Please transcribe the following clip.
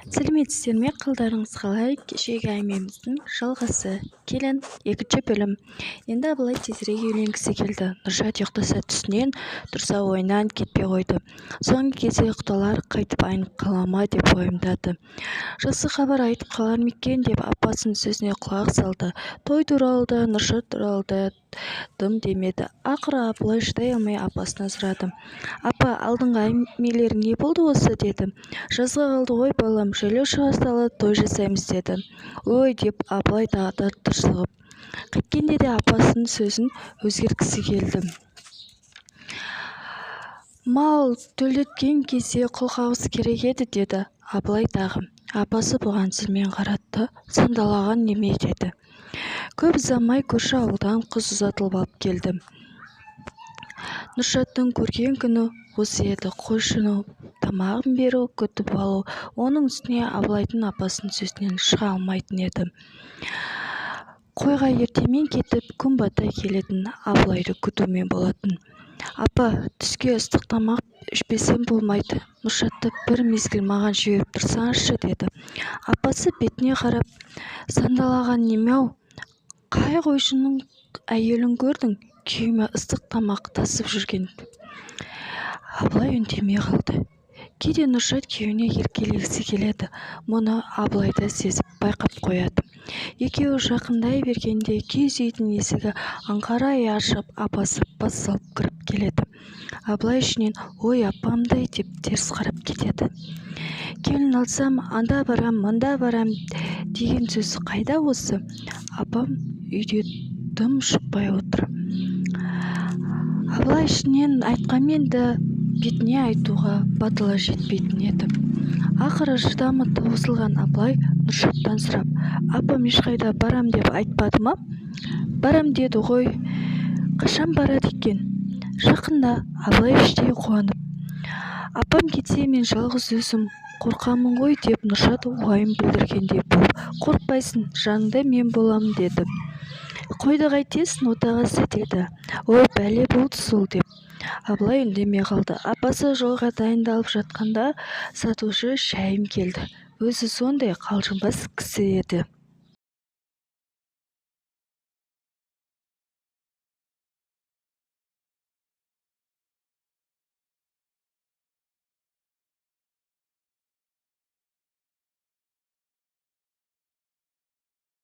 Сәлеметсіздер ме, қалдарыңыз қалай? Кешегі әңгімеміздің жалғасы. Келін, екінші бөлім. Енді абылай тезірек үйленгісі келді. Нұршат ұйықтаса түсінен тұрса ойынан кетпей қойды. Соңғы кезде құдалар қайтып айнып қала ма деп уайымдады. Жақсы хабар айтып қалар ма екен деп апасының сөзіне құлақ салды. Той туралы да, Нұршат туралы да дым демеді. Ақыры абылай шыдай алмай апасына сұрады. Апа, алдыңғы әңгімелерің не болды осы, деді. Жазға қалды ғой балам, жайлау шыға сала той жасаймыз, деді. Ой, деп абылай тағы да тырсығып. Қайткенде де апасының сөзін өзгерткісі келді. Мал төлеткен кезде құлқауыз керек еді, деді абылай тағы. Апасы бұған зілмен қаратты. Сандалаған неме, деді. Көп ұзамай көрші ауылдан қыз ұзатылып алып келді. Нұршаттың көрген күні осы еді. Қойшының тамағын беру, күтіп алу. Оның үстіне абылайдың апасының сөзінен шыға алмайтын еді. Қойға ертемен кетіп, күн бата келетін абылайды күтумен болатын. Апа, түске ыстық тамақ ішпесем болмайды. Нұршатты бір мезгіл маған жіберіп тұрсаңызшы, деді. Апасы бетіне қарап, сандалаған неме-ау, қай қойшының әйелін көрдің? Күйеуіме ыстық тамақ тасып жүрген. Абылай үндемей қалды. Кейде Нұршат күйеуіне еркелегісі келеді. Мұны абылай да сезіп байқап қояды. Екеуі жақындай бергенде киіз үйдің есігі аңқарай ашып, апасы бас салып кіріп келеді. Абылай ішінен ой апамдай деп теріс қарап кетеді. Келін алсам, анда барам, мында барам деген сөз қайда осы? Апам үйде дым шықпай отыр. Абылай ішінен айтқанмен де бетіне айтуға батылы жетпейтін еді. Ақыры шыдамы таусылған абылай Нұршаттан сұрап, апам ешқайда барам деп айтпады ма? Барам деді ғой. Қашан барады екен? Жақында. Абылай іштей қуанып. Апам кетсе мен жалғыз өзім қорқамын ғой деп Нұршат уайым білдіргендей болып. Қорықпайсың, жаныңда мен боламын, деді. Қойды қайтесің, отағасы, деді. Ой, бәле болды сол, деп. Абылай үндемей қалды. Апасы жолға дайындалып жатқанда сатушы шәйім келді. Өзі сондай қалжыңбас кісі еді.